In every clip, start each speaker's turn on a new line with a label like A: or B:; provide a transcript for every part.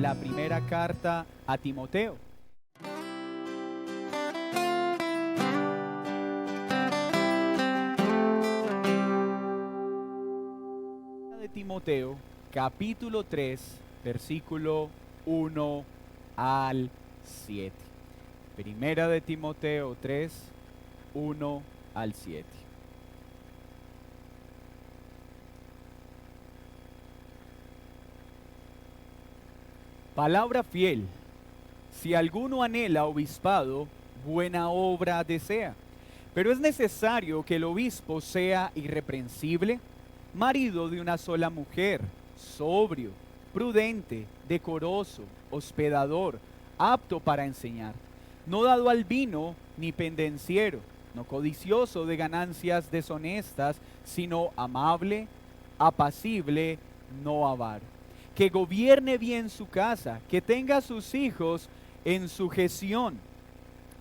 A: la primera carta a Timoteo. De Timoteo, capítulo 3, versículo 1 al 7. Primera de Timoteo 3, 1 al 7. Palabra fiel. Si alguno anhela obispado, buena obra desea. Pero es necesario que el obispo sea irreprensible, marido de una sola mujer, sobrio, prudente, decoroso, hospedador, apto para enseñar, no dado al vino ni pendenciero, no codicioso de ganancias deshonestas, sino amable, apacible, no avaro, que gobierne bien su casa, que tenga a sus hijos en sujeción,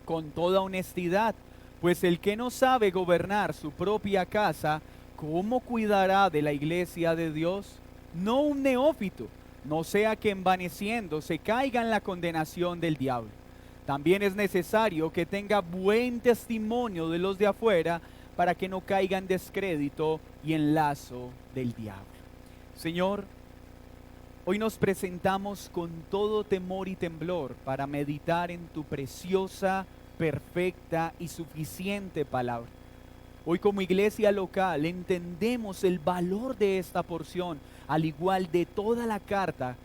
A: con toda honestidad, pues el que no sabe gobernar su propia casa, ¿cómo cuidará de la iglesia de Dios? No un neófito, no sea que envaneciendo se caiga en la condenación del diablo. También es necesario que tenga buen testimonio de los de afuera, para que no caiga en descrédito y en lazo del diablo. Señor, hoy nos presentamos con todo temor y temblor para meditar en tu preciosa, perfecta y suficiente palabra. Hoy como iglesia local entendemos el valor de esta porción, al igual de toda la carta,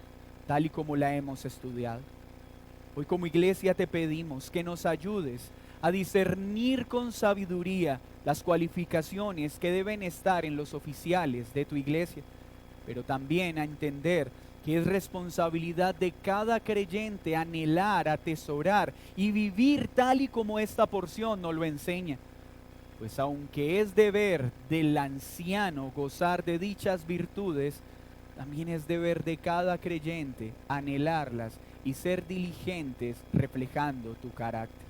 A: tal y como la hemos estudiado. Hoy como iglesia te pedimos que nos ayudes a discernir con sabiduría las cualificaciones que deben estar en los oficiales de tu iglesia, pero también a entender que es responsabilidad de cada creyente anhelar, atesorar y vivir tal y como esta porción nos lo enseña. Pues aunque es deber del anciano gozar de dichas virtudes, también es deber de cada creyente anhelarlas y ser diligentes reflejando tu carácter.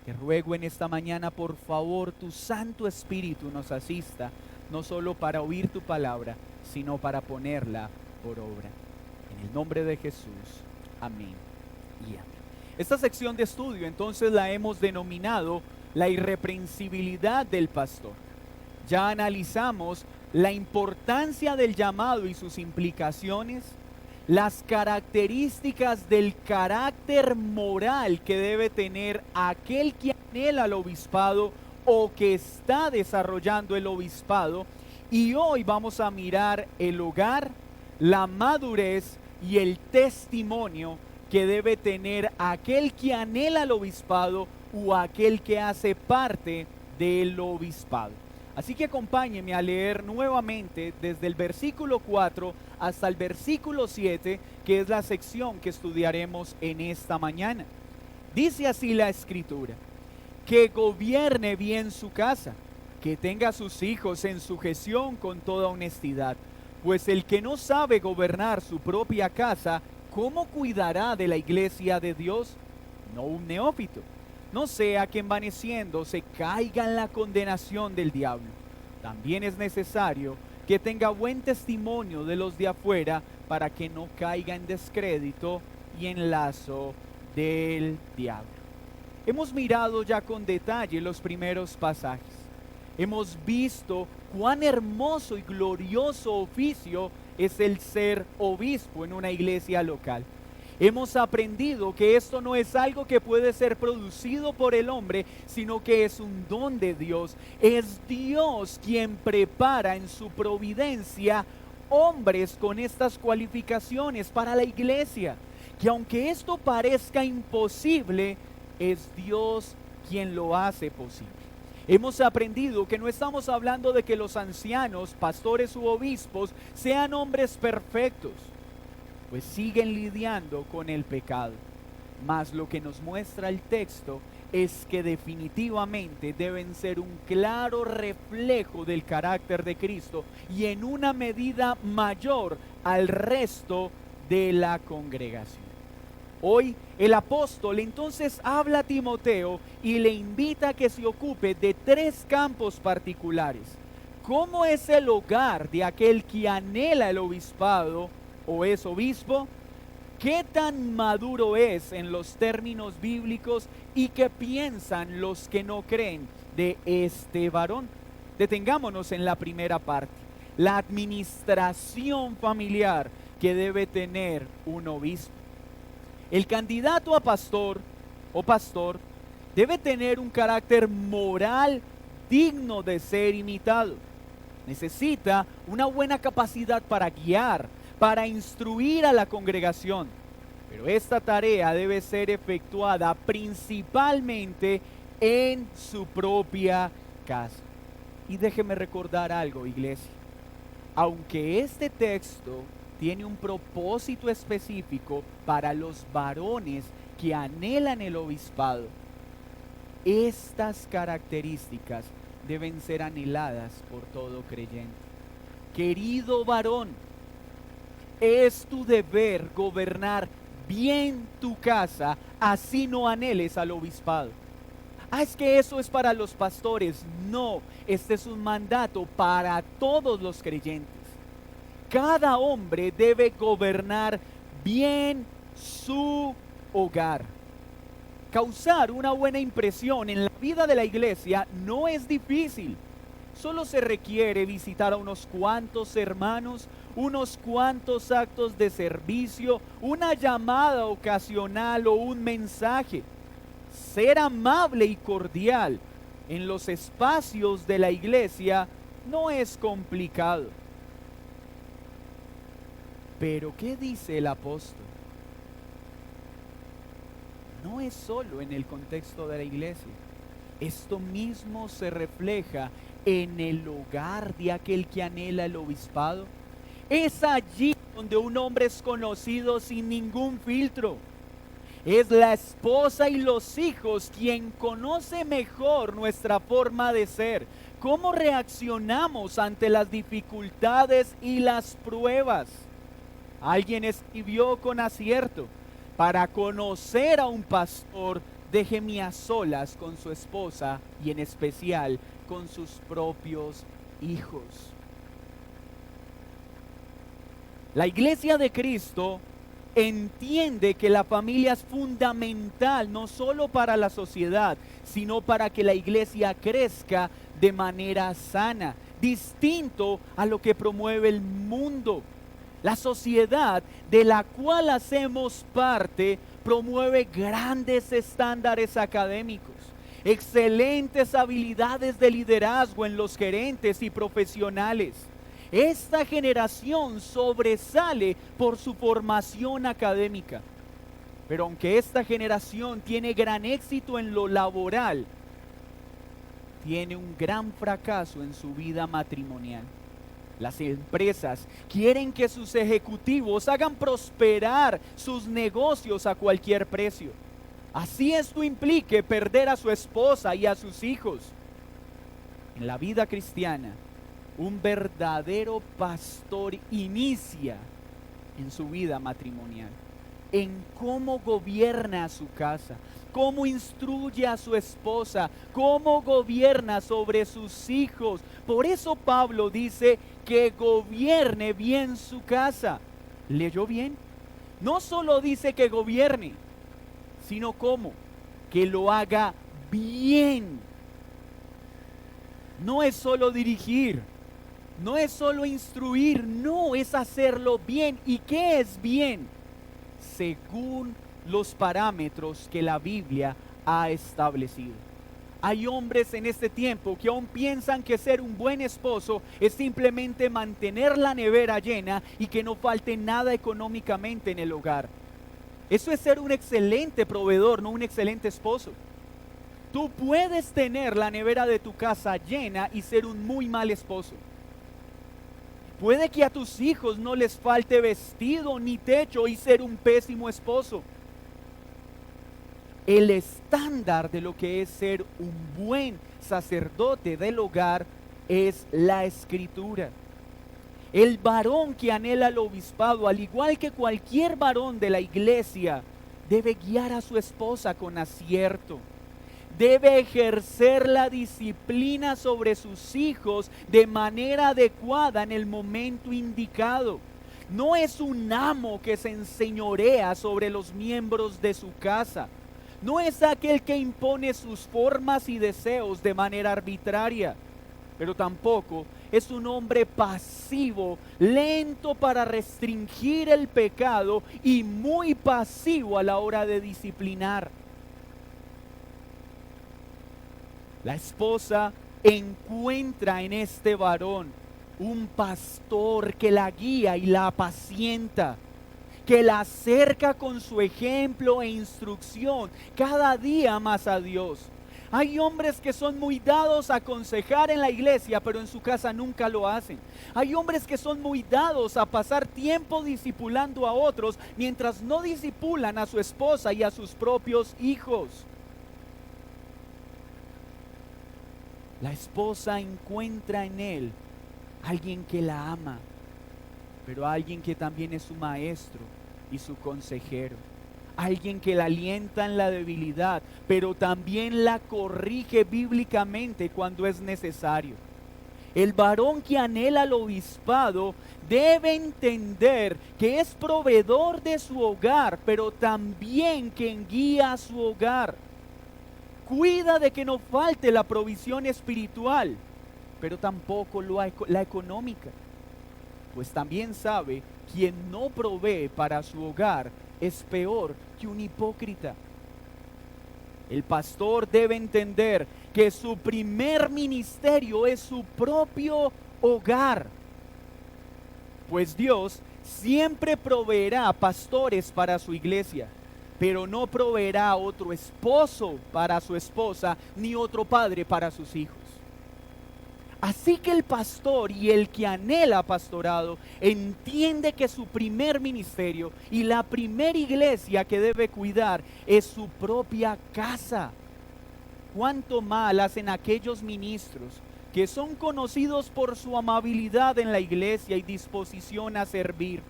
A: Te ruego en esta mañana, por favor, tu Santo Espíritu nos asista, no solo para oír tu palabra, sino para ponerla por obra. En el nombre de Jesús, amén y amén. Esta sección de estudio entonces la hemos denominado la irreprensibilidad del pastor. Ya analizamos la importancia del llamado y sus implicaciones, las características del carácter moral que debe tener aquel que anhela el obispado o que está desarrollando el obispado, y hoy vamos a mirar el hogar, la madurez y el testimonio que debe tener aquel que anhela el obispado o aquel que hace parte del obispado. Así que acompáñenme a leer nuevamente desde el versículo 4 hasta el versículo 7, que es la sección que estudiaremos en esta mañana. Dice así la Escritura: que gobierne bien su casa, que tenga a sus hijos en sujeción con toda honestidad, pues el que no sabe gobernar su propia casa, ¿cómo cuidará de la iglesia de Dios? No un neófito, no sea que envaneciendo se caiga en la condenación del diablo. También es necesario que tenga buen testimonio de los de afuera, para que no caiga en descrédito y en lazo del diablo. Hemos mirado ya con detalle los primeros pasajes. Hemos visto cuán hermoso y glorioso oficio es el ser obispo en una iglesia local. Hemos aprendido que esto no es algo que puede ser producido por el hombre, sino que es un don de Dios. Es Dios quien prepara en su providencia hombres con estas cualificaciones para la iglesia. Que aunque esto parezca imposible, es Dios quien lo hace posible. Hemos aprendido que no estamos hablando de que los ancianos, pastores u obispos sean hombres perfectos, pues siguen lidiando con el pecado. Mas lo que nos muestra el texto es que definitivamente deben ser un claro reflejo del carácter de Cristo y en una medida mayor al resto de la congregación. Hoy el apóstol entonces habla a Timoteo y le invita a que se ocupe de tres campos particulares. ¿Cómo es el hogar de aquel que anhela el obispado o es obispo? ¿Qué tan maduro es en los términos bíblicos y qué piensan los que no creen de este varón? Detengámonos en la primera parte, la administración familiar que debe tener un obispo. El candidato a pastor o pastor debe tener un carácter moral digno de ser imitado. Necesita una buena capacidad para guiar, para instruir a la congregación. Pero esta tarea debe ser efectuada principalmente en su propia casa. Y déjeme recordar algo, iglesia. Aunque este texto tiene un propósito específico para los varones que anhelan el obispado, estas características deben ser anheladas por todo creyente. Querido varón, es tu deber gobernar bien tu casa, así no anheles al obispado. Es que eso es para los pastores. No, este es un mandato para todos los creyentes. Cada hombre debe gobernar bien su hogar. Causar una buena impresión en la vida de la iglesia no es difícil. Solo se requiere visitar a unos cuantos hermanos, unos cuantos actos de servicio, una llamada ocasional o un mensaje. Ser amable y cordial en los espacios de la iglesia no es complicado. Pero ¿qué dice el apóstol? No es solo en el contexto de la iglesia. Esto mismo se refleja en el hogar de aquel que anhela el obispado. Es allí donde un hombre es conocido sin ningún filtro. Es la esposa y los hijos quien conoce mejor nuestra forma de ser, cómo reaccionamos ante las dificultades y las pruebas. Alguien escribió con acierto: para conocer a un pastor, déjeme a solas con su esposa y en especial con sus propios hijos. La Iglesia de Cristo entiende que la familia es fundamental no solo para la sociedad, sino para que la iglesia crezca de manera sana, distinto a lo que promueve el mundo. La sociedad de la cual hacemos parte promueve grandes estándares académicos, excelentes habilidades de liderazgo en los gerentes y profesionales. Esta generación sobresale por su formación académica. Pero aunque esta generación tiene gran éxito en lo laboral, tiene un gran fracaso en su vida matrimonial. Las empresas quieren que sus ejecutivos hagan prosperar sus negocios a cualquier precio. Así esto implique perder a su esposa y a sus hijos. En la vida cristiana, un verdadero pastor inicia en su vida matrimonial, en cómo gobierna su casa, cómo instruye a su esposa, cómo gobierna sobre sus hijos. Por eso Pablo dice que gobierne bien su casa. ¿Leyó bien? No solo dice que gobierne, sino cómo, que lo haga bien. No es solo dirigir, no es solo instruir, no, es hacerlo bien. ¿Y qué es bien? Según los parámetros que la Biblia ha establecido. Hay hombres en este tiempo que aún piensan que ser un buen esposo es simplemente mantener la nevera llena y que no falte nada económicamente en el hogar. Eso es ser un excelente proveedor, no un excelente esposo. Tú puedes tener la nevera de tu casa llena y ser un muy mal esposo. Puede que a tus hijos no les falte vestido ni techo y ser un pésimo esposo. El estándar de lo que es ser un buen sacerdote del hogar es la Escritura. El varón que anhela el obispado, al igual que cualquier varón de la iglesia, debe guiar a su esposa con acierto. Debe ejercer la disciplina sobre sus hijos de manera adecuada en el momento indicado. No es un amo que se enseñorea sobre los miembros de su casa. No es aquel que impone sus formas y deseos de manera arbitraria, pero tampoco es un hombre pasivo, lento para restringir el pecado y muy pasivo a la hora de disciplinar. La esposa encuentra en este varón un pastor que la guía y la apacienta, que la acerca con su ejemplo e instrucción cada día más a Dios. Hay hombres que son muy dados a aconsejar en la iglesia, pero en su casa nunca lo hacen. Hay hombres que son muy dados a pasar tiempo discipulando a otros, mientras no discipulan a su esposa y a sus propios hijos. La esposa encuentra en él alguien que la ama, pero alguien que también es su maestro y su consejero. Alguien que la alienta en la debilidad, pero también la corrige bíblicamente cuando es necesario. El varón que anhela el obispado debe entender que es proveedor de su hogar, pero también quien guía a su hogar. Cuida de que no falte la provisión espiritual, pero tampoco la económica. Pues también sabe, quien no provee para su hogar es peor que un hipócrita. El pastor debe entender que su primer ministerio es su propio hogar. Pues Dios siempre proveerá pastores para su iglesia, pero no proveerá otro esposo para su esposa, ni otro padre para sus hijos. Así que el pastor y el que anhela pastorado entiende que su primer ministerio y la primera iglesia que debe cuidar es su propia casa. Cuánto mal hacen aquellos ministros que son conocidos por su amabilidad en la iglesia y disposición a servir.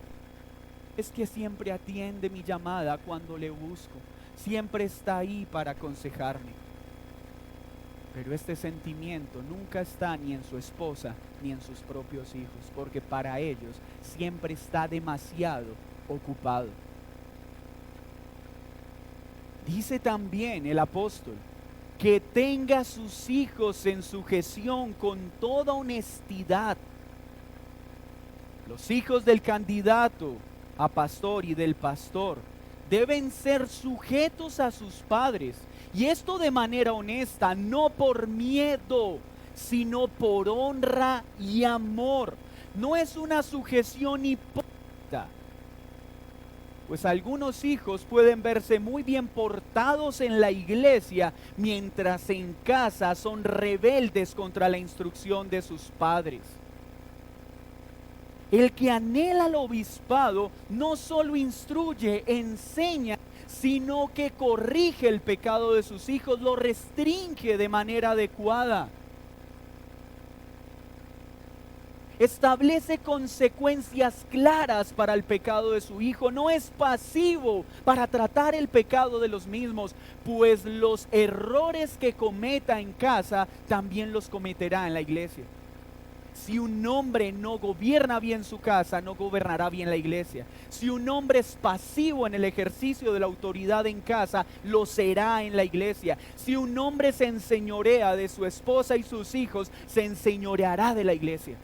A: Es que siempre atiende mi llamada cuando le busco, siempre está ahí para aconsejarme. Pero este sentimiento nunca está ni en su esposa ni en sus propios hijos, porque para ellos siempre está demasiado ocupado. Dice también el apóstol que tenga a sus hijos en sujeción con toda honestidad. Los hijos del candidato a pastor y del pastor deben ser sujetos a sus padres, y esto de manera honesta, no por miedo, sino por honra y amor. No es una sujeción hipócrita, pues algunos hijos pueden verse muy bien portados en la iglesia, mientras en casa son rebeldes contra la instrucción de sus padres. El que anhela el obispado no solo instruye, enseña, sino que corrige el pecado de sus hijos, lo restringe de manera adecuada. Establece consecuencias claras para el pecado de su hijo, no es pasivo para tratar el pecado de los mismos, pues los errores que cometa en casa también los cometerá en la iglesia. Si un hombre no gobierna bien su casa, no gobernará bien la iglesia. Si un hombre es pasivo en el ejercicio de la autoridad en casa, lo será en la iglesia. Si un hombre se enseñorea de su esposa y sus hijos, se enseñoreará de la iglesia.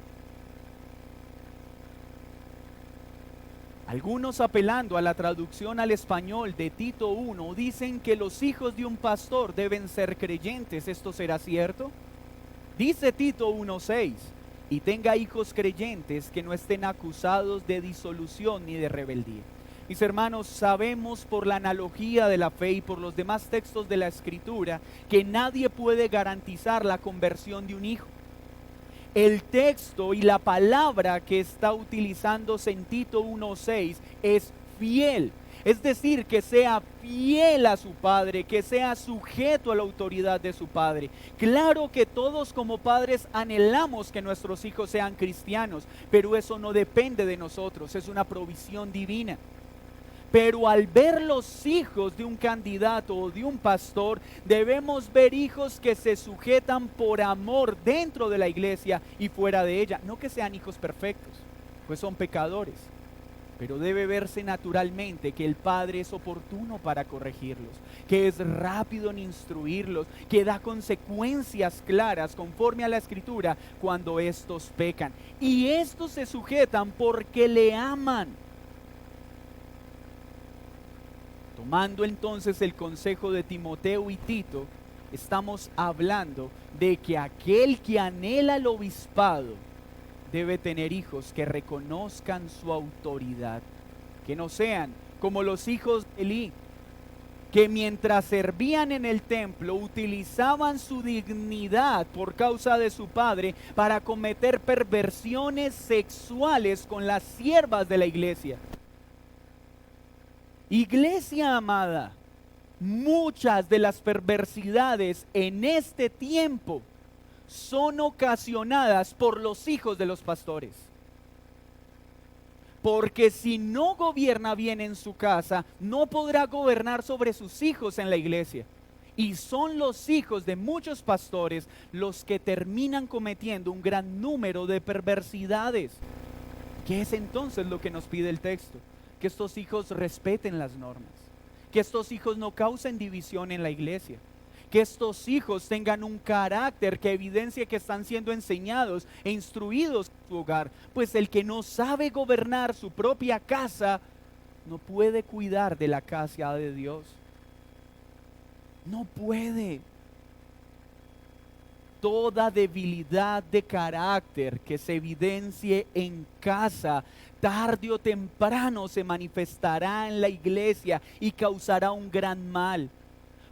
A: Algunos, apelando a la traducción al español de Tito 1, dicen que los hijos de un pastor deben ser creyentes. ¿Esto será cierto? Dice Tito 1:6: y tenga hijos creyentes que no estén acusados de disolución ni de rebeldía. Mis hermanos, sabemos por la analogía de la fe y por los demás textos de la Escritura que nadie puede garantizar la conversión de un hijo. El texto y la palabra que está utilizándose en Tito 1:6 es fiel. Es decir, que sea fiel a su padre, que sea sujeto a la autoridad de su padre. Claro que todos como padres anhelamos que nuestros hijos sean cristianos, pero eso no depende de nosotros, es una provisión divina. Pero al ver los hijos de un candidato o de un pastor, debemos ver hijos que se sujetan por amor dentro de la iglesia y fuera de ella. No que sean hijos perfectos, pues son pecadores. Pero debe verse naturalmente que el padre es oportuno para corregirlos, que es rápido en instruirlos, que da consecuencias claras conforme a la escritura cuando estos pecan. Y estos se sujetan porque le aman. Tomando entonces el consejo de Timoteo y Tito, estamos hablando de que aquel que anhela el obispado debe tener hijos que reconozcan su autoridad, que no sean como los hijos de Elí, que mientras servían en el templo utilizaban su dignidad por causa de su padre para cometer perversiones sexuales con las siervas de la iglesia. Iglesia amada, muchas de las perversidades en este tiempo son ocasionadas por los hijos de los pastores. Porque si no gobierna bien en su casa, no podrá gobernar sobre sus hijos en la iglesia. Y son los hijos de muchos pastores los que terminan cometiendo un gran número de perversidades. ¿Qué es entonces lo que nos pide el texto? Que estos hijos respeten las normas, que estos hijos no causen división en la iglesia, que estos hijos tengan un carácter que evidencie que están siendo enseñados e instruidos en su hogar, pues el que no sabe gobernar su propia casa no puede cuidar de la casa de Dios. No puede. Toda debilidad de carácter que se evidencie en casa, tarde o temprano se manifestará en la iglesia y causará un gran mal.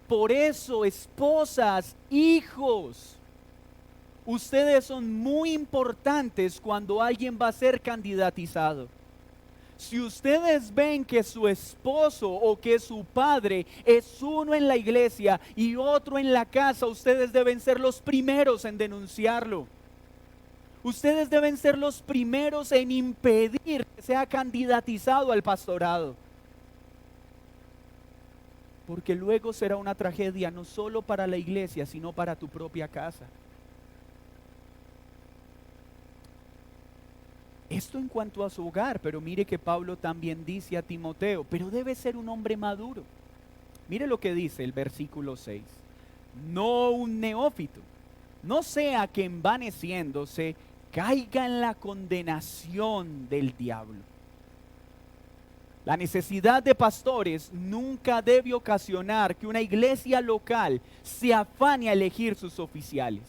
A: Por eso, esposas, hijos, ustedes son muy importantes cuando alguien va a ser candidatizado. Si ustedes ven que su esposo o que su padre es uno en la iglesia y otro en la casa, ustedes deben ser los primeros en denunciarlo. Ustedes deben ser los primeros en impedir que sea candidatizado al pastorado. Porque luego será una tragedia no solo para la iglesia, sino para tu propia casa. Esto en cuanto a su hogar, pero mire que Pablo también dice a Timoteo, pero debe ser un hombre maduro. Mire lo que dice el versículo 6. No un neófito, no sea que envaneciéndose caiga en la condenación del diablo. La necesidad de pastores nunca debe ocasionar que una iglesia local se afane a elegir sus oficiales.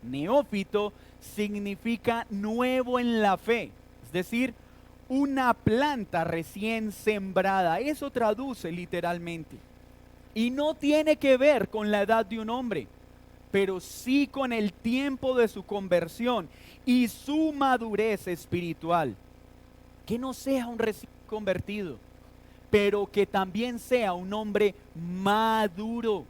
A: Neófito significa nuevo en la fe, es decir, una planta recién sembrada. Eso traduce literalmente. Y no tiene que ver con la edad de un hombre, pero sí con el tiempo de su conversión y su madurez espiritual. Que no sea un recién convertido, pero que también sea un hombre maduro.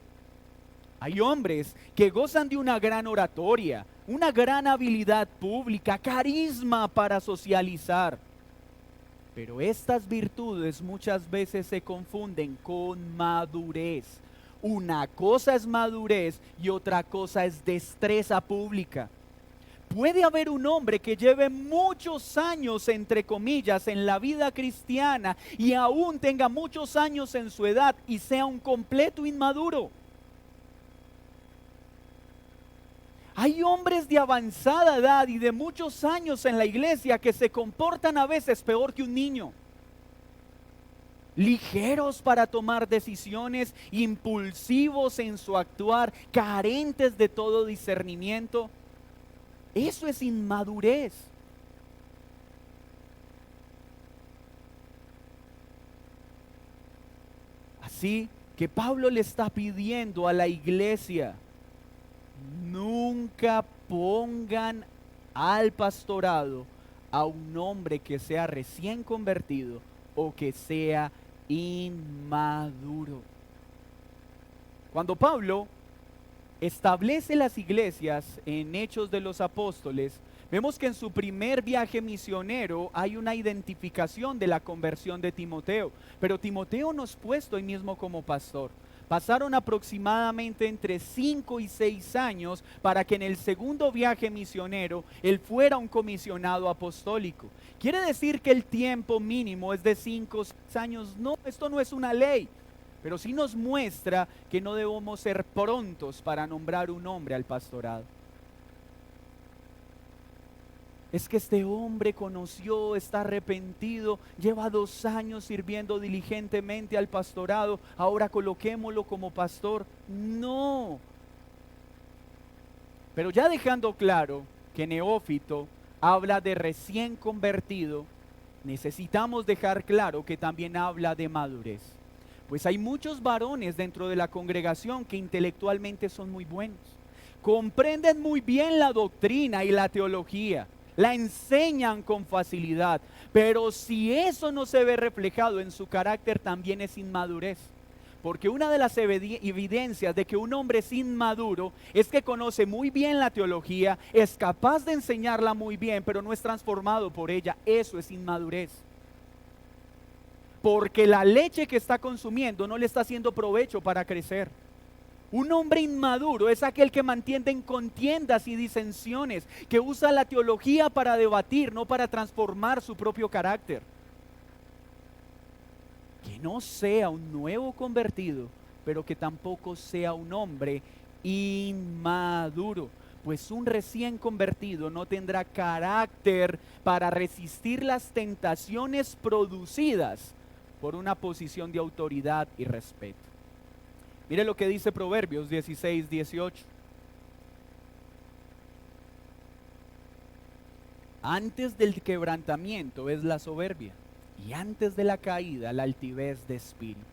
A: Hay hombres que gozan de una gran oratoria, una gran habilidad pública, carisma para socializar. Pero estas virtudes muchas veces se confunden con madurez. Una cosa es madurez y otra cosa es destreza pública. Puede haber un hombre que lleve muchos años, entre comillas, en la vida cristiana y aún tenga muchos años en su edad y sea un completo inmaduro. Hay hombres de avanzada edad y de muchos años en la iglesia que se comportan a veces peor que un niño. Ligeros para tomar decisiones, impulsivos en su actuar, carentes de todo discernimiento. Eso es inmadurez. Así que Pablo le está pidiendo a la iglesia: nunca pongan al pastorado a un hombre que sea recién convertido o que sea inmaduro. Cuando Pablo establece las iglesias en Hechos de los Apóstoles, vemos que en su primer viaje misionero hay una identificación de la conversión de Timoteo, pero Timoteo no es puesto ahí mismo como pastor. Pasaron aproximadamente entre 5 y 6 años para que en el segundo viaje misionero él fuera un comisionado apostólico. ¿Quiere decir que el tiempo mínimo es de 5 o 6 años? No, esto no es una ley, pero sí nos muestra que no debemos ser prontos para nombrar un hombre al pastorado. Es que este hombre conoció, está arrepentido, lleva 2 años sirviendo diligentemente al pastorado, ahora coloquémoslo como pastor. No. Pero ya dejando claro que neófito habla de recién convertido, necesitamos dejar claro que también habla de madurez. Pues hay muchos varones dentro de la congregación que intelectualmente son muy buenos, comprenden muy bien la doctrina y la teología, la enseñan con facilidad, pero si eso no se ve reflejado en su carácter, también es inmadurez. Porque una de las evidencias de que un hombre es inmaduro es que conoce muy bien la teología, es capaz de enseñarla muy bien, pero no es transformado por ella. Eso es inmadurez. Porque la leche que está consumiendo no le está haciendo provecho para crecer. Un hombre inmaduro es aquel que mantiene en contiendas y disensiones, que usa la teología para debatir, no para transformar su propio carácter. Que no sea un nuevo convertido, pero que tampoco sea un hombre inmaduro, pues un recién convertido no tendrá carácter para resistir las tentaciones producidas por una posición de autoridad y respeto. Mire lo que dice Proverbios 16:18. Antes del quebrantamiento es la soberbia, y antes de la caída la altivez de espíritu.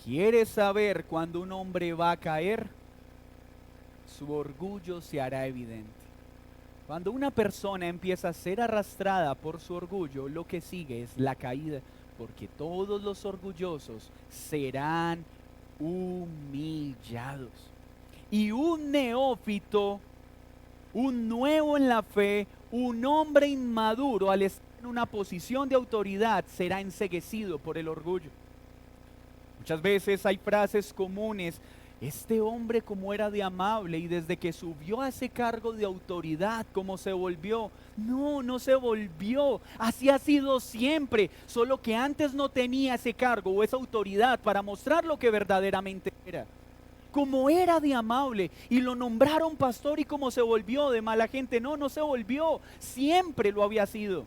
A: ¿Quieres saber cuándo un hombre va a caer? Su orgullo se hará evidente. Cuando una persona empieza a ser arrastrada por su orgullo, lo que sigue es la caída, porque todos los orgullosos serán humillados. Y un neófito, un nuevo en la fe, un hombre inmaduro al estar en una posición de autoridad será enceguecido por el orgullo. Muchas veces hay frases comunes: este hombre como era de amable, y desde que subió a ese cargo de autoridad, ¿cómo se volvió? No, no se volvió, así ha sido siempre, solo que antes no tenía ese cargo o esa autoridad para mostrar lo que verdaderamente era. Como era de amable y lo nombraron pastor, y como se volvió de mala gente. No, no se volvió, siempre lo había sido.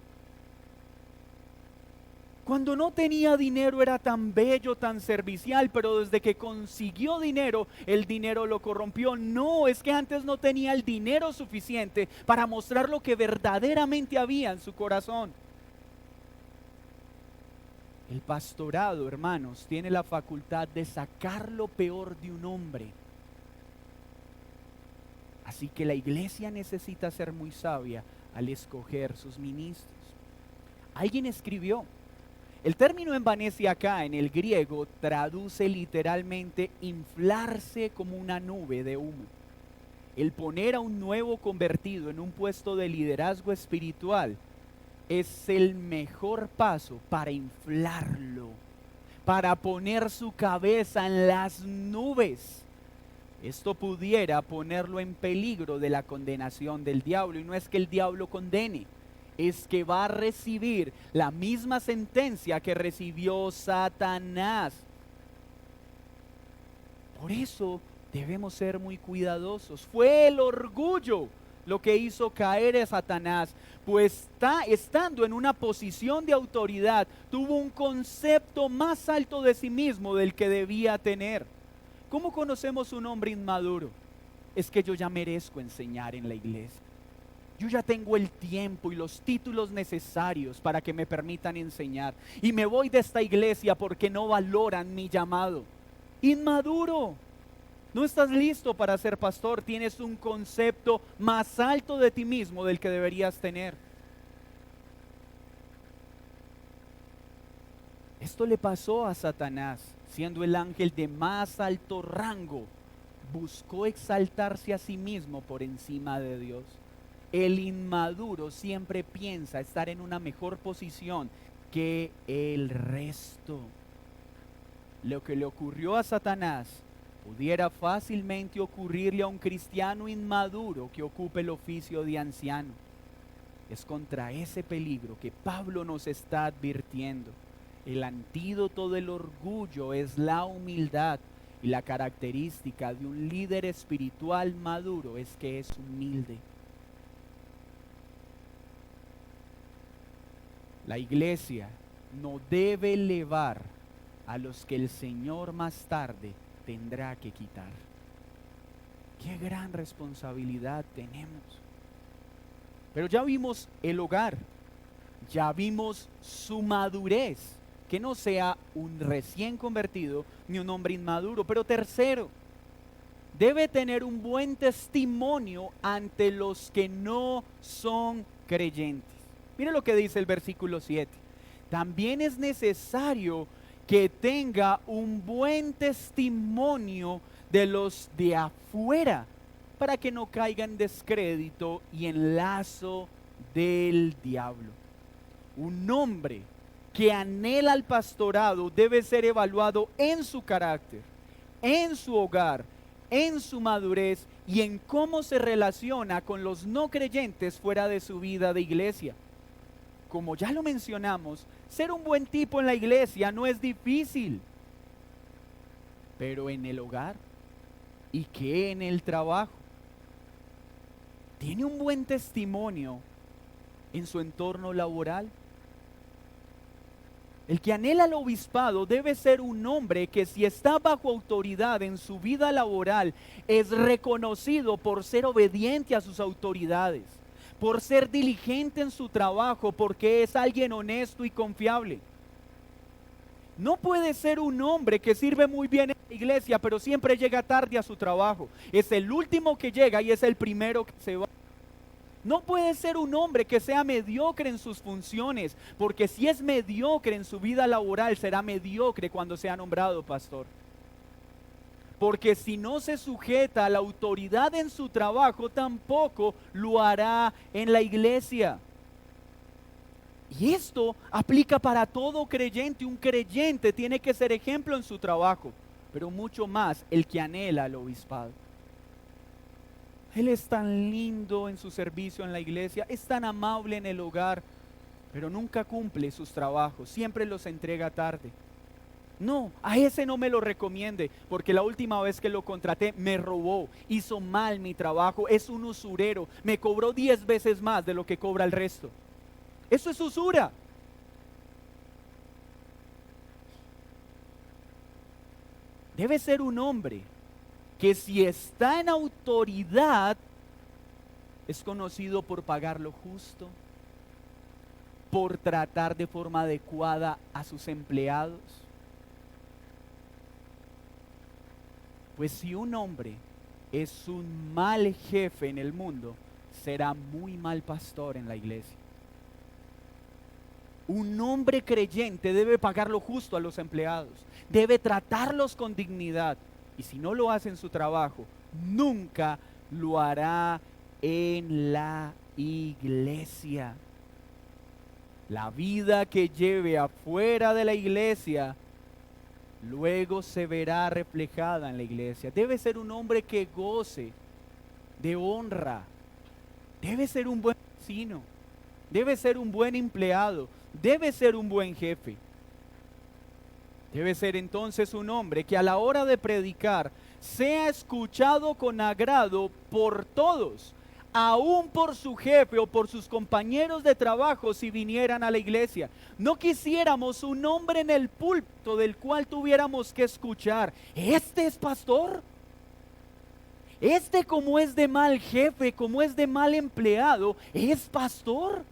A: Cuando no tenía dinero era tan bello, tan servicial, pero desde que consiguió dinero, el dinero lo corrompió. No, es que antes no tenía el dinero suficiente para mostrar lo que verdaderamente había en su corazón. El pastorado, hermanos, tiene la facultad de sacar lo peor de un hombre. Así que la iglesia necesita ser muy sabia al escoger sus ministros. Alguien escribió: el término envanece acá en el griego traduce literalmente inflarse como una nube de humo. El poner a un nuevo convertido en un puesto de liderazgo espiritual es el mejor paso para inflarlo, para poner su cabeza en las nubes. Esto pudiera ponerlo en peligro de la condenación del diablo, y no es que el diablo condene, es que va a recibir la misma sentencia que recibió Satanás. Por eso debemos ser muy cuidadosos. Fue el orgullo lo que hizo caer a Satanás, pues estando en una posición de autoridad, tuvo un concepto más alto de sí mismo del que debía tener. ¿Cómo conocemos un hombre inmaduro? Es que yo ya merezco enseñar en la iglesia. Yo ya tengo el tiempo y los títulos necesarios para que me permitan enseñar. Y me voy de esta iglesia porque no valoran mi llamado. Inmaduro. No estás listo para ser pastor. Tienes un concepto más alto de ti mismo del que deberías tener. Esto le pasó a Satanás, siendo el ángel de más alto rango. Buscó exaltarse a sí mismo por encima de Dios. El inmaduro siempre piensa estar en una mejor posición que el resto. Lo que le ocurrió a Satanás pudiera fácilmente ocurrirle a un cristiano inmaduro que ocupe el oficio de anciano. Es contra ese peligro que Pablo nos está advirtiendo. El antídoto del orgullo es la humildad, y la característica de un líder espiritual maduro es que es humilde. La iglesia no debe elevar a los que el Señor más tarde tendrá que quitar. Qué gran responsabilidad tenemos. Pero ya vimos el hogar, ya vimos su madurez, que no sea un recién convertido ni un hombre inmaduro. Pero tercero, debe tener un buen testimonio ante los que no son creyentes. Mire lo que dice el versículo 7. También es necesario que tenga un buen testimonio de los de afuera, para que no caiga en descrédito y en lazo del diablo. Un hombre que anhela el pastorado debe ser evaluado en su carácter, en su hogar, en su madurez y en cómo se relaciona con los no creyentes fuera de su vida de iglesia. Como ya lo mencionamos, ser un buen tipo en la iglesia no es difícil, pero en el hogar y que en el trabajo, ¿tiene un buen testimonio en su entorno laboral? El que anhela el obispado debe ser un hombre que, si está bajo autoridad en su vida laboral, es reconocido por ser obediente a sus autoridades, por ser diligente en su trabajo, porque es alguien honesto y confiable. No puede ser un hombre que sirve muy bien en la iglesia, pero siempre llega tarde a su trabajo. Es el último que llega y es el primero que se va. No puede ser un hombre que sea mediocre en sus funciones, porque si es mediocre en su vida laboral, será mediocre cuando sea nombrado pastor. Porque si no se sujeta a la autoridad en su trabajo, tampoco lo hará en la iglesia. Y esto aplica para todo creyente. Un creyente tiene que ser ejemplo en su trabajo, pero mucho más el que anhela el obispado. Él es tan lindo en su servicio en la iglesia, es tan amable en el hogar, pero nunca cumple sus trabajos, siempre los entrega tarde. No, a ese no me lo recomiende, porque la última vez que lo contraté me robó, hizo mal mi trabajo, es un usurero, me cobró 10 veces más de lo que cobra el resto. Eso es usura. Debe ser un hombre que, si está en autoridad, es conocido por pagar lo justo, por tratar de forma adecuada a sus empleados. Pues si un hombre es un mal jefe en el mundo, será muy mal pastor en la iglesia. Un hombre creyente debe pagar lo justo a los empleados, debe tratarlos con dignidad. Y si no lo hace en su trabajo, nunca lo hará en la iglesia. La vida que lleve afuera de la iglesia, luego se verá reflejada en la iglesia. Debe ser un hombre que goce de honra. Debe ser un buen vecino. Debe ser un buen empleado. Debe ser un buen jefe. Debe ser entonces un hombre que, a la hora de predicar, sea escuchado con agrado por todos, aún por su jefe o por sus compañeros de trabajo si vinieran a la iglesia. No quisiéramos un hombre en el púlpito del cual tuviéramos que escuchar: ¿este es pastor? ¿Este, como es de mal jefe, como es de mal empleado, es pastor?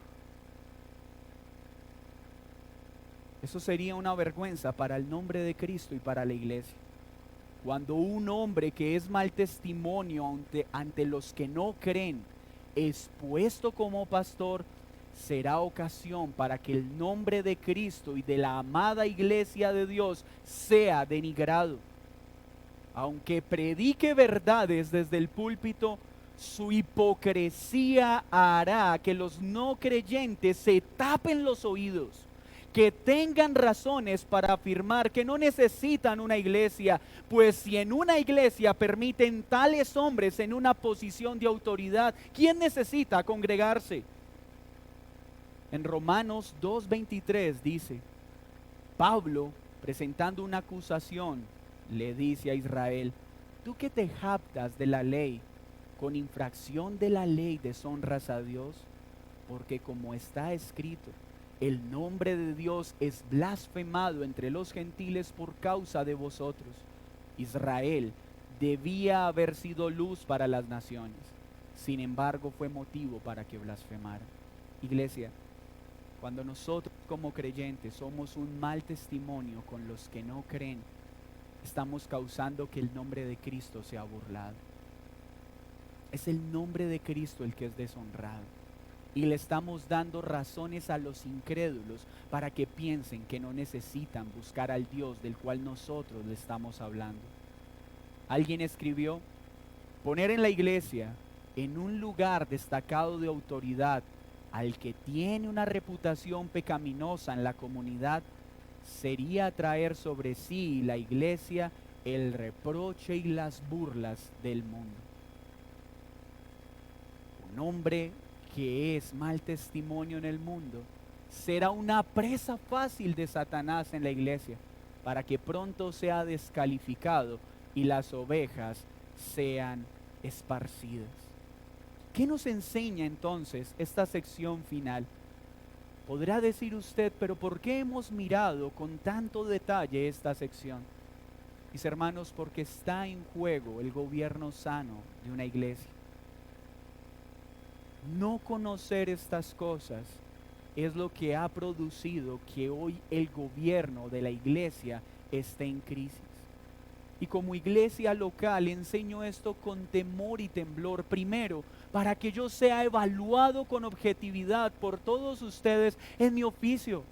A: Eso sería una vergüenza para el nombre de Cristo y para la iglesia. Cuando un hombre que es mal testimonio ante los que no creen es puesto como pastor, será ocasión para que el nombre de Cristo y de la amada iglesia de Dios sea denigrado. Aunque predique verdades desde el púlpito, su hipocresía hará que los no creyentes se tapen los oídos, que tengan razones para afirmar que no necesitan una iglesia, pues si en una iglesia permiten tales hombres en una posición de autoridad, ¿quién necesita congregarse? En Romanos 2:23 dice, Pablo, presentando una acusación, le dice a Israel, tú que te jactas de la ley, con infracción de la ley deshonras a Dios, porque como está escrito, el nombre de Dios es blasfemado entre los gentiles por causa de vosotros. Israel debía haber sido luz para las naciones, sin embargo fue motivo para que blasfemara. Iglesia, cuando nosotros como creyentes somos un mal testimonio con los que no creen, estamos causando que el nombre de Cristo sea burlado. Es el nombre de Cristo el que es deshonrado. Y le estamos dando razones a los incrédulos para que piensen que no necesitan buscar al Dios del cual nosotros le estamos hablando. Alguien escribió, poner en la iglesia, en un lugar destacado de autoridad, al que tiene una reputación pecaminosa en la comunidad, sería traer sobre sí la iglesia el reproche y las burlas del mundo. Un hombre que es mal testimonio en el mundo será una presa fácil de Satanás en la iglesia, para que pronto sea descalificado y las ovejas sean esparcidas. ¿Qué nos enseña entonces esta sección final? Podrá decir usted, pero ¿por qué hemos mirado con tanto detalle esta sección? Mis hermanos, porque está en juego el gobierno sano de una iglesia. No conocer estas cosas es lo que ha producido que hoy el gobierno de la iglesia esté en crisis. Y como iglesia local enseño esto con temor y temblor, primero, para que yo sea evaluado con objetividad por todos ustedes en mi oficio,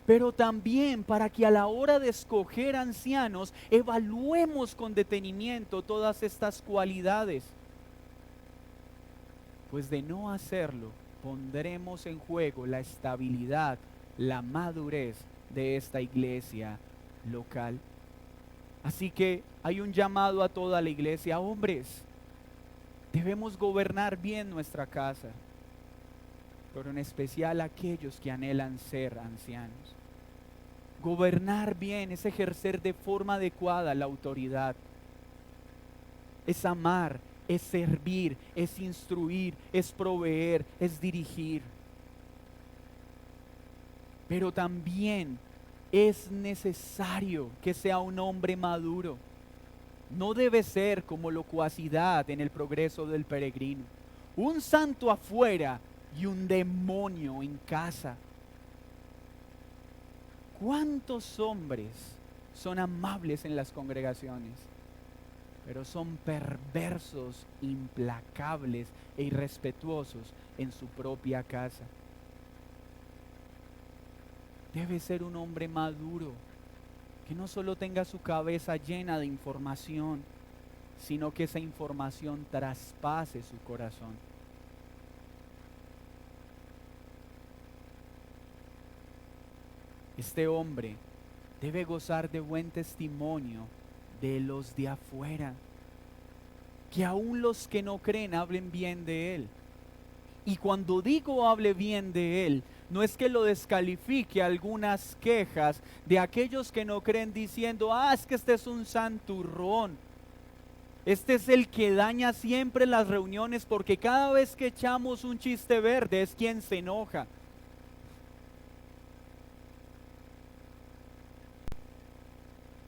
A: pero también para que a la hora de escoger ancianos evaluemos con detenimiento todas estas cualidades, pues de no hacerlo pondremos en juego la estabilidad, la madurez de esta iglesia local. Así que hay un llamado a toda la iglesia, hombres, debemos gobernar bien nuestra casa, pero en especial aquellos que anhelan ser ancianos. Gobernar bien es ejercer de forma adecuada la autoridad, es amar, es servir, es instruir, es proveer, es dirigir. Pero también es necesario que sea un hombre maduro. No debe ser como locuacidad en el progreso del peregrino. Un santo afuera y un demonio en casa. ¿Cuántos hombres son amables en las congregaciones, pero son perversos, implacables e irrespetuosos en su propia casa? Debe ser un hombre maduro, que no solo tenga su cabeza llena de información, sino que esa información traspase su corazón. Este hombre debe gozar de buen testimonio de los de afuera, que aún los que no creen hablen bien de él. Y cuando digo hable bien de él, no es que lo descalifique algunas quejas de aquellos que no creen diciendo, es que este es un santurrón. Este es el que daña siempre las reuniones porque cada vez que echamos un chiste verde es quien se enoja.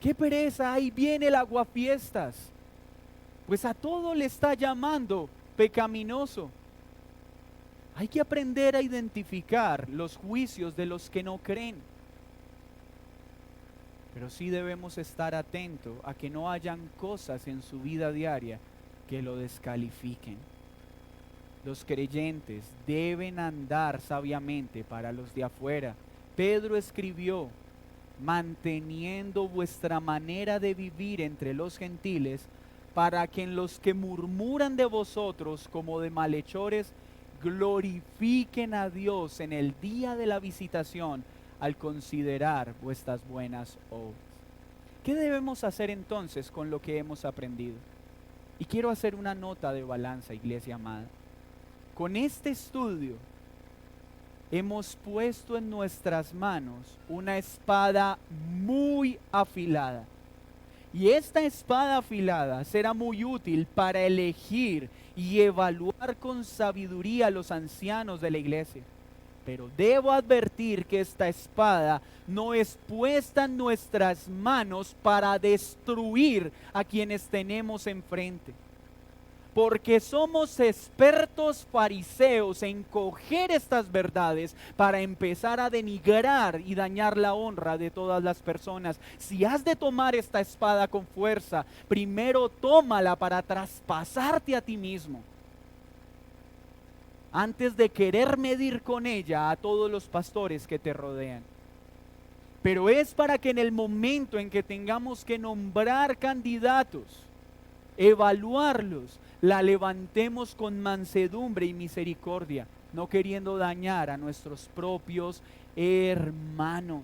A: ¡Qué pereza! Ahí viene el aguafiestas. Pues a todo le está llamando pecaminoso. Hay que aprender a identificar los juicios de los que no creen. Pero sí debemos estar atentos a que no hayan cosas en su vida diaria que lo descalifiquen. Los creyentes deben andar sabiamente para los de afuera. Pedro escribió, manteniendo vuestra manera de vivir entre los gentiles, para que en los que murmuran de vosotros como de malhechores, glorifiquen a Dios en el día de la visitación al considerar vuestras buenas obras. ¿Qué debemos hacer entonces con lo que hemos aprendido? Y quiero hacer una nota de balanza, iglesia amada. Con este estudio hemos puesto en nuestras manos una espada muy afilada. Y esta espada afilada será muy útil para elegir y evaluar con sabiduría a los ancianos de la iglesia. Pero debo advertir que esta espada no es puesta en nuestras manos para destruir a quienes tenemos enfrente. Porque somos expertos fariseos en coger estas verdades para empezar a denigrar y dañar la honra de todas las personas. Si has de tomar esta espada con fuerza, primero tómala para traspasarte a ti mismo, antes de querer medir con ella a todos los pastores que te rodean. Pero es para que en el momento en que tengamos que nombrar candidatos, evaluarlos, la levantemos con mansedumbre y misericordia, no queriendo dañar a nuestros propios hermanos.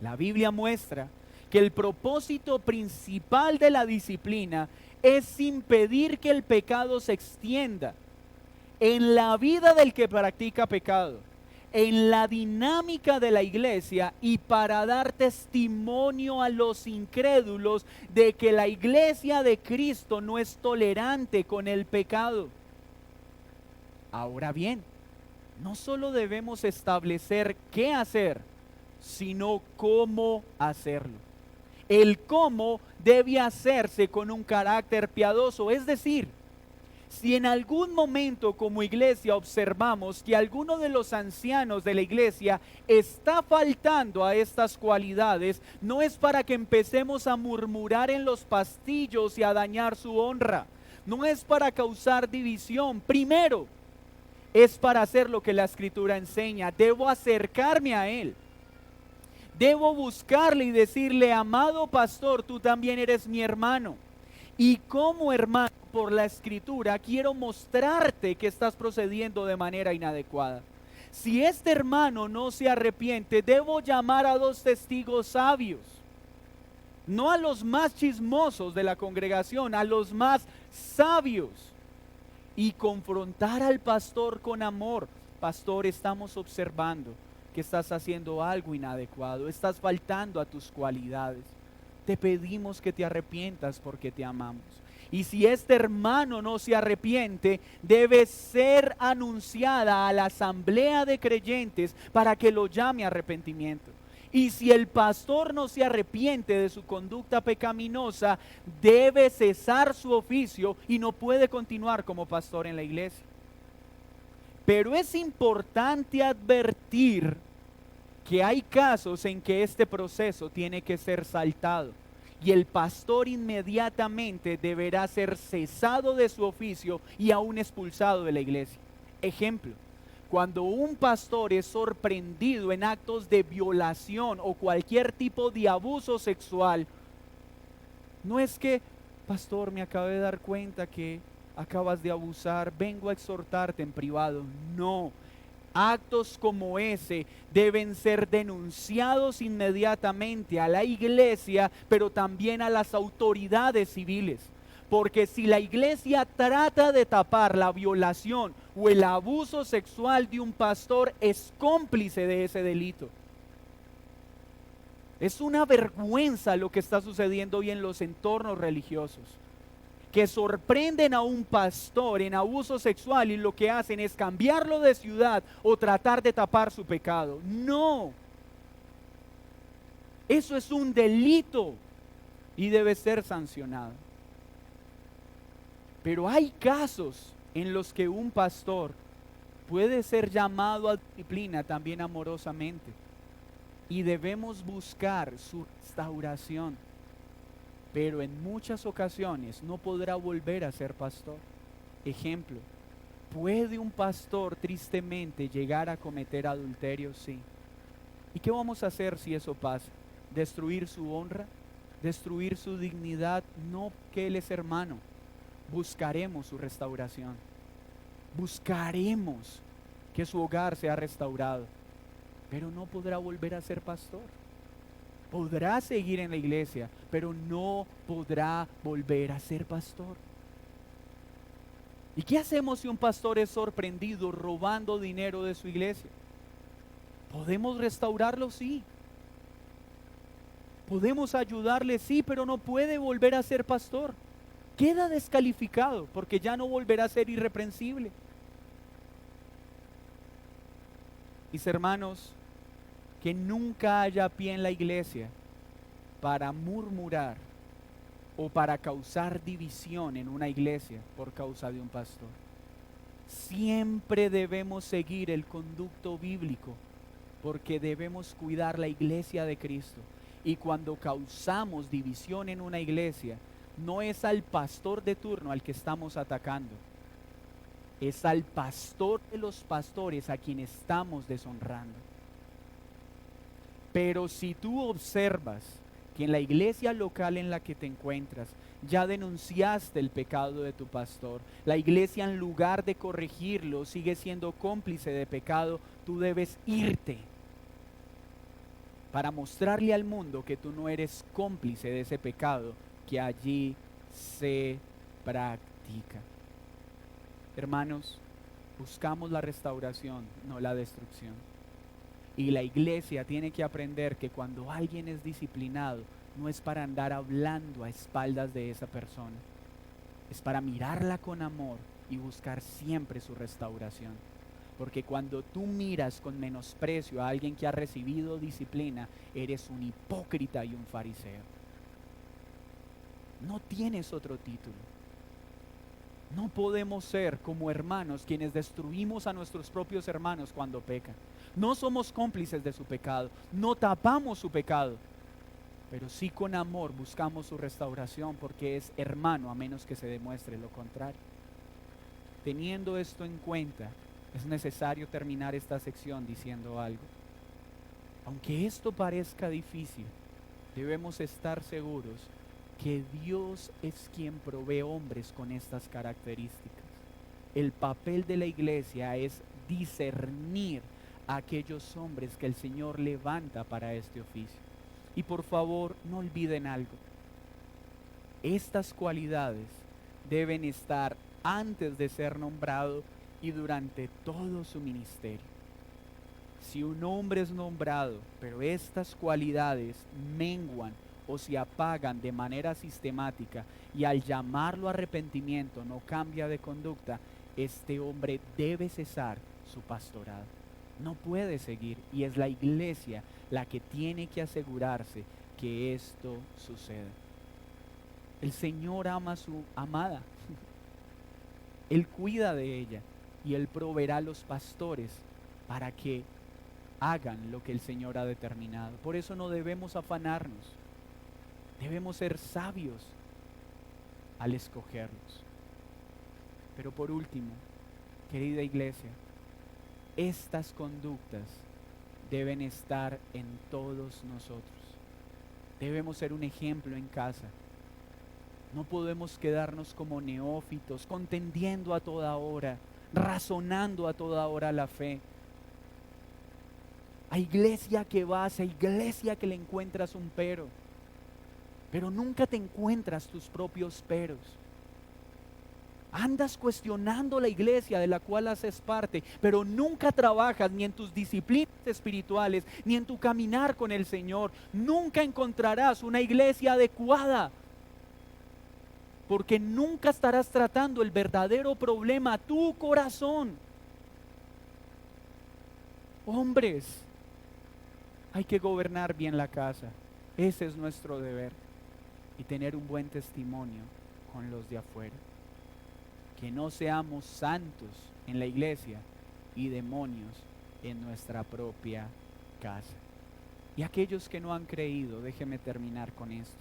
A: La Biblia muestra que el propósito principal de la disciplina es impedir que el pecado se extienda en la vida del que practica pecado, en la dinámica de la iglesia, y para dar testimonio a los incrédulos de que la iglesia de Cristo no es tolerante con el pecado. Ahora bien, no solo debemos establecer qué hacer, sino cómo hacerlo. El cómo debe hacerse con un carácter piadoso, es decir, si en algún momento como iglesia observamos que alguno de los ancianos de la iglesia está faltando a estas cualidades, no es para que empecemos a murmurar en los pastillos y a dañar su honra. No es para causar división. Primero, es para hacer lo que la Escritura enseña. Debo acercarme a él. Debo buscarle y decirle: amado pastor, tú también eres mi hermano. Y como hermano, por la Escritura, quiero mostrarte que estás procediendo de manera inadecuada. Si este hermano no se arrepiente, debo llamar a 2 testigos sabios. No a los más chismosos de la congregación, a los más sabios. Y confrontar al pastor con amor. Pastor, estamos observando que estás haciendo algo inadecuado, estás faltando a tus cualidades. Te pedimos que te arrepientas porque te amamos. Y si este hermano no se arrepiente, debe ser anunciada a la asamblea de creyentes para que lo llame a arrepentimiento. Y si el pastor no se arrepiente de su conducta pecaminosa, debe cesar su oficio y no puede continuar como pastor en la iglesia. Pero es importante advertir que hay casos en que este proceso tiene que ser saltado y el pastor inmediatamente deberá ser cesado de su oficio y aún expulsado de la iglesia. Ejemplo: cuando un pastor es sorprendido en actos de violación o cualquier tipo de abuso sexual, no es que: pastor, me acabo de dar cuenta que acabas de abusar, vengo a exhortarte en privado. No. Actos como ese deben ser denunciados inmediatamente a la iglesia, pero también a las autoridades civiles. Porque si la iglesia trata de tapar la violación o el abuso sexual de un pastor, es cómplice de ese delito. Es una vergüenza lo que está sucediendo hoy en los entornos religiosos, que sorprenden a un pastor en abuso sexual y lo que hacen es cambiarlo de ciudad o tratar de tapar su pecado. No, eso es un delito y debe ser sancionado. Pero hay casos en los que un pastor puede ser llamado a disciplina también amorosamente y debemos buscar su restauración. Pero en muchas ocasiones no podrá volver a ser pastor. Ejemplo: ¿puede un pastor tristemente llegar a cometer adulterio? Sí. ¿Y qué vamos a hacer si eso pasa? ¿Destruir su honra? ¿Destruir su dignidad? No, que él es hermano. Buscaremos su restauración. buscaremos que su hogar sea restaurado, pero no podrá volver a ser pastor. Podrá seguir en la iglesia, pero no podrá volver a ser pastor. ¿Y qué hacemos si un pastor es sorprendido robando dinero de su iglesia? ¿Podemos restaurarlo? Sí. Podemos ayudarle, sí, pero no puede volver a ser pastor. Queda descalificado porque ya no volverá a ser irreprensible. Mis hermanos, que nunca haya pie en la iglesia para murmurar o para causar división en una iglesia por causa de un pastor. Siempre debemos seguir el conducto bíblico porque debemos cuidar la iglesia de Cristo. Y cuando causamos división en una iglesia, no es al pastor de turno al que estamos atacando, es al pastor de los pastores a quien estamos deshonrando. Pero si tú observas que en la iglesia local en la que te encuentras ya denunciaste el pecado de tu pastor, la iglesia en lugar de corregirlo sigue siendo cómplice de pecado, tú debes irte para mostrarle al mundo que tú no eres cómplice de ese pecado que allí se practica. Hermanos, buscamos la restauración, no la destrucción. Y la iglesia tiene que aprender que cuando alguien es disciplinado, no es para andar hablando a espaldas de esa persona. Es para mirarla con amor y buscar siempre su restauración. Porque cuando tú miras con menosprecio a alguien que ha recibido disciplina, eres un hipócrita y un fariseo. No tienes otro título. No podemos ser como hermanos quienes destruimos a nuestros propios hermanos cuando pecan. No somos cómplices de su pecado, no tapamos su pecado, pero sí con amor buscamos su restauración porque es hermano a menos que se demuestre lo contrario. Teniendo esto en cuenta, es necesario terminar esta sección diciendo algo. Aunque esto parezca difícil, debemos estar seguros que Dios es quien provee hombres con estas características. El papel de la iglesia es discernir a aquellos hombres que el Señor levanta para este oficio. Y por favor, no olviden algo. Estas cualidades deben estar antes de ser nombrado y durante todo su ministerio. Si un hombre es nombrado, pero estas cualidades menguan o se apagan de manera sistemática y al llamarlo arrepentimiento no cambia de conducta, este hombre debe cesar su pastorado. No puede seguir y es la iglesia la que tiene que asegurarse que esto suceda. El Señor ama a su amada. Él cuida de ella y Él proveerá a los pastores para que hagan lo que el Señor ha determinado. Por eso no debemos afanarnos. Debemos ser sabios al escogerlos. Pero por último, querida iglesia, estas conductas deben estar en todos nosotros. Debemos ser un ejemplo en casa. No podemos quedarnos como neófitos, contendiendo a toda hora, razonando a toda hora la fe. A iglesia que vas, a iglesia que le encuentras un pero nunca te encuentras tus propios peros. Andas cuestionando la iglesia de la cual haces parte, pero nunca trabajas ni en tus disciplinas espirituales, ni en tu caminar con el Señor. Nunca encontrarás una iglesia adecuada, porque nunca estarás tratando el verdadero problema, tu corazón. Hombres, hay que gobernar bien la casa. Ese es nuestro deber. Y tener un buen testimonio con los de afuera. Que no seamos santos en la iglesia y demonios en nuestra propia casa. Y aquellos que no han creído, déjeme terminar con esto.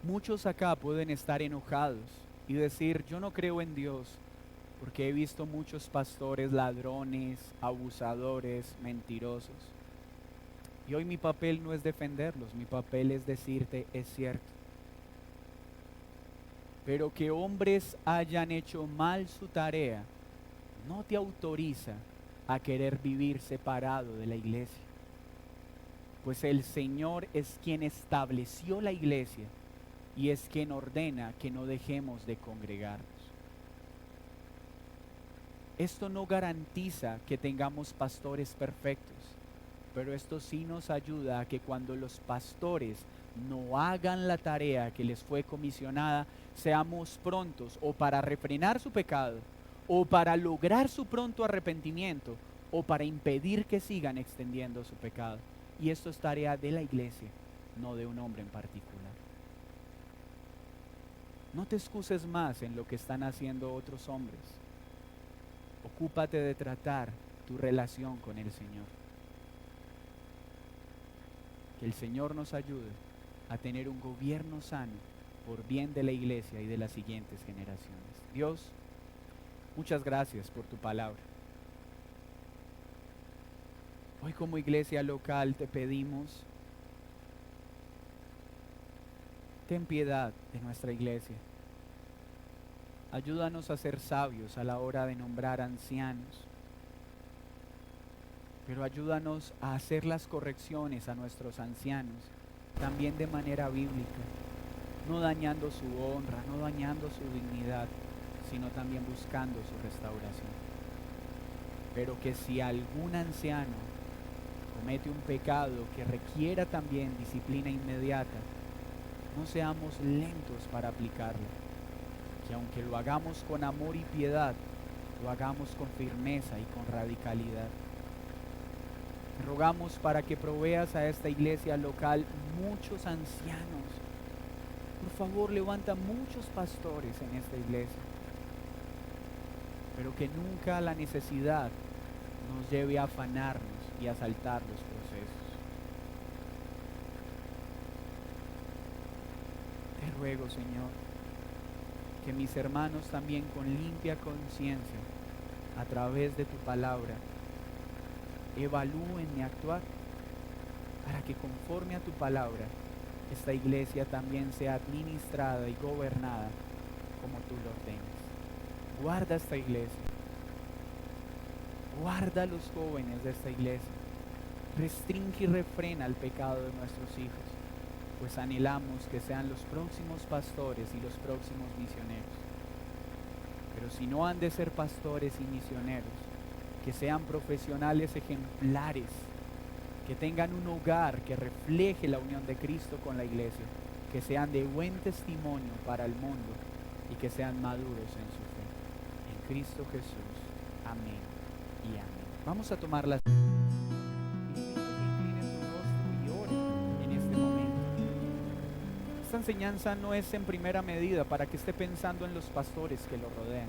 A: Muchos acá pueden estar enojados y decir, yo no creo en Dios, porque he visto muchos pastores ladrones, abusadores, mentirosos. Y hoy mi papel no es defenderlos, mi papel es decirte, es cierto. Pero que hombres hayan hecho mal su tarea no te autoriza a querer vivir separado de la iglesia, pues el Señor es quien estableció la iglesia y es quien ordena que no dejemos de congregarnos. Esto no garantiza que tengamos pastores perfectos, pero esto sí nos ayuda a que cuando los pastores no hagan la tarea que les fue comisionada, seamos prontos o para refrenar su pecado, o para lograr su pronto arrepentimiento, o para impedir que sigan extendiendo su pecado. Y esto es tarea de la iglesia, no de un hombre en particular. No te excuses más en lo que están haciendo otros hombres. Ocúpate de tratar tu relación con el Señor. Que el Señor nos ayude a tener un gobierno sano por bien de la iglesia y de las siguientes generaciones. Dios, muchas gracias por tu palabra. Hoy como iglesia local te pedimos, ten piedad de nuestra iglesia. Ayúdanos a ser sabios a la hora de nombrar ancianos, pero ayúdanos a hacer las correcciones a nuestros ancianos, también de manera bíblica, no dañando su honra, no dañando su dignidad, sino también buscando su restauración. Pero que si algún anciano comete un pecado que requiera también disciplina inmediata, no seamos lentos para aplicarlo, que aunque lo hagamos con amor y piedad, lo hagamos con firmeza y con radicalidad. Te rogamos para que proveas a esta iglesia local muchos ancianos. Por favor, levanta muchos pastores en esta iglesia, pero que nunca la necesidad nos lleve a afanarnos y a saltar los procesos. Te ruego, Señor, que mis hermanos también con limpia conciencia, a través de tu palabra, evalúen mi actuar, para que conforme a tu palabra, esta iglesia también sea administrada y gobernada como tú lo ordenas. Guarda esta iglesia. Guarda a los jóvenes de esta iglesia. Restringe y refrena el pecado de nuestros hijos, pues anhelamos que sean los próximos pastores y los próximos misioneros. Pero si no han de ser pastores y misioneros, que sean profesionales ejemplares, que tengan un hogar que refleje la unión de Cristo con la iglesia, que sean de buen testimonio para el mundo y que sean maduros en su fe. En Cristo Jesús. Amén y amén. Vamos a tomar las... Esta enseñanza no es en primera medida para que esté pensando en los pastores que lo rodean,